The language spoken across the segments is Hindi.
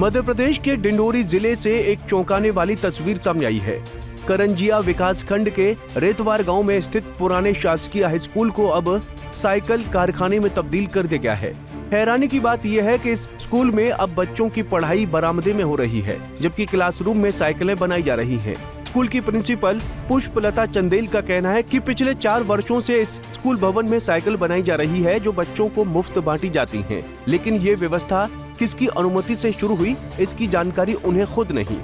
मध्य प्रदेश के डिंडोरी जिले से एक चौंकाने वाली तस्वीर सामने आई है। करंजिया विकास खंड के रेतवार गांव में स्थित पुराने शासकीय हाई स्कूल को अब साइकिल कारखाने में तब्दील कर दिया गया है। हैरानी की बात यह है कि इस स्कूल में अब बच्चों की पढ़ाई बरामदे में हो रही है, जबकि क्लासरूम में साइकिलें बनाई जा रही हैं। स्कूल की प्रिंसिपल पुष्पलता चंदेल का कहना है कि पिछले 4 वर्षों से इस स्कूल भवन में साइकिल बनाई जा रही है, जो बच्चों को मुफ्त बांटी जाती हैं। लेकिन ये व्यवस्था किसकी अनुमति से शुरू हुई, इसकी जानकारी उन्हें खुद नहीं।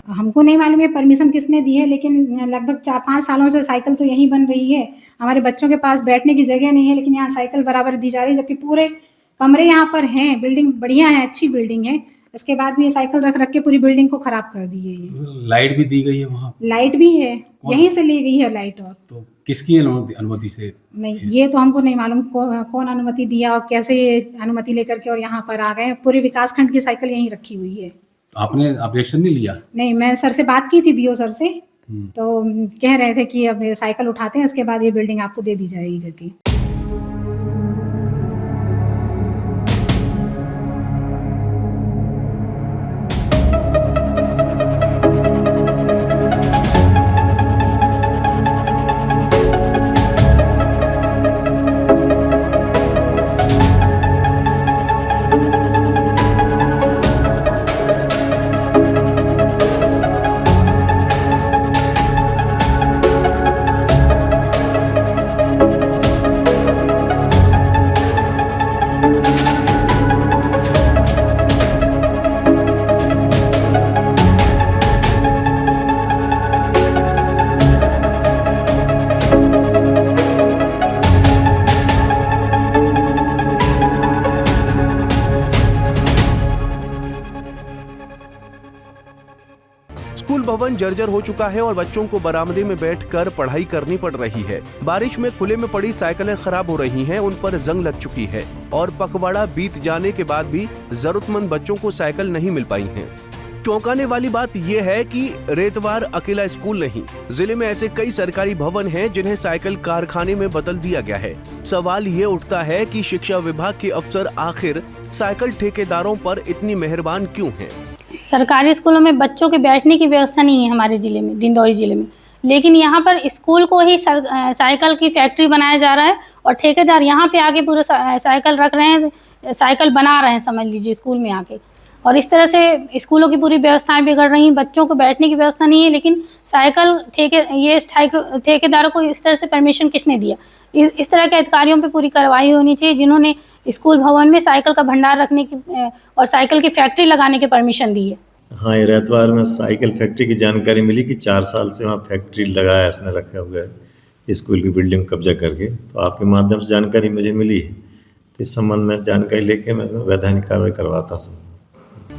हमको नहीं मालूम है परमिशन किसने दी है, लेकिन लगभग 4-5 सालों से साइकिल तो यहीं बन रही है। हमारे बच्चों के पास बैठने की जगह नहीं है, लेकिन यहाँ साइकिल बराबर दी जा रही है, जबकि पूरे कमरे यहाँ पर हैं। बिल्डिंग बढ़िया है, अच्छी बिल्डिंग है। इसके बाद भी ये साइकिल रख के पूरी बिल्डिंग को खराब कर दी है। ये लाइट भी दी गई है, वहाँ लाइट भी है, यहीं से ली गई है लाइट। और तो किसकी अनुमति से? नहीं, ये तो हमको नहीं मालूम कौन अनुमति दिया और कैसे ये अनुमति लेकर के और यहाँ पर आ गए। पूरे विकास खंड की साइकिल यहीं रखी हुई है। आपने ऑब्जेक्शन नहीं लिया? नहीं, मैं सर से बात की थी, बीओ सर से, तो कह रहे थे कि अब साइकिल उठाते हैं, इसके बाद ये बिल्डिंग आपको दे दी जाएगी करके। स्कूल भवन जर्जर हो चुका है और बच्चों को बरामदे में बैठकर पढ़ाई करनी पड़ रही है। बारिश में खुले में पड़ी साइकिलें खराब हो रही हैं, उन पर जंग लग चुकी है और पखवाड़ा बीत जाने के बाद भी जरूरतमंद बच्चों को साइकिल नहीं मिल पाई हैं। चौंकाने वाली बात यह है कि रेतवार अकेला स्कूल नहीं, जिले में ऐसे कई सरकारी भवन हैं जिन्हें साइकिल कारखाने में बदल दिया गया है। सवाल ये उठता है कि शिक्षा विभाग के अफसर आखिर साइकिल ठेकेदारों पर इतनी मेहरबान क्यों हैं? सरकारी स्कूलों में बच्चों के बैठने की व्यवस्था नहीं है हमारे जिले में, डिंडोरी जिले में, लेकिन यहाँ पर स्कूल को ही साइकिल की फैक्ट्री बनाया जा रहा है और ठेकेदार यहाँ पे आके पूरे साइकिल रख रहे हैं, साइकिल बना रहे हैं, समझ लीजिए, स्कूल में आके। और इस तरह से स्कूलों की पूरी व्यवस्थाएं बिगड़ रही हैं। बच्चों को बैठने की व्यवस्था नहीं है, लेकिन साइकिल ठेकेदारों को इस तरह से परमिशन किसने दिया? इस तरह के अधिकारियों पे पूरी कार्रवाई होनी चाहिए, जिन्होंने स्कूल भवन में साइकिल का भंडार रखने की और साइकिल की फैक्ट्री लगाने की परमिशन दी है। हाँ, ये रेतवार में साइकिल फैक्ट्री की जानकारी मिली कि 4 साल से वहाँ फैक्ट्री लगाया, उसने रखा हुआ है स्कूल की बिल्डिंग कब्जा करके। तो आपके माध्यम से जानकारी मुझे मिली है, तो इस संबंध में जानकारी लेके मैं वैधानिक कार्रवाई करवाता हूँ।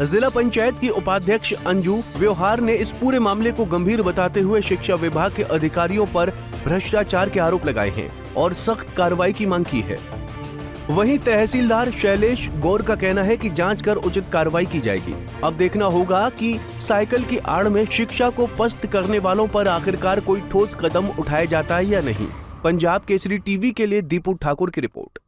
जिला पंचायत की उपाध्यक्ष अंजू व्यवहार ने इस पूरे मामले को गंभीर बताते हुए शिक्षा विभाग के अधिकारियों पर भ्रष्टाचार के आरोप लगाए हैं और सख्त कार्रवाई की मांग की है। वहीं तहसीलदार शैलेश गौर का कहना है कि जांच कर उचित कार्रवाई की जाएगी। अब देखना होगा कि साइकिल की आड़ में शिक्षा को पस्त करने वालों पर आखिरकार कोई ठोस कदम उठाया जाता है या नहीं। पंजाब केसरी टीवी के लिए दीपू ठाकुर की रिपोर्ट।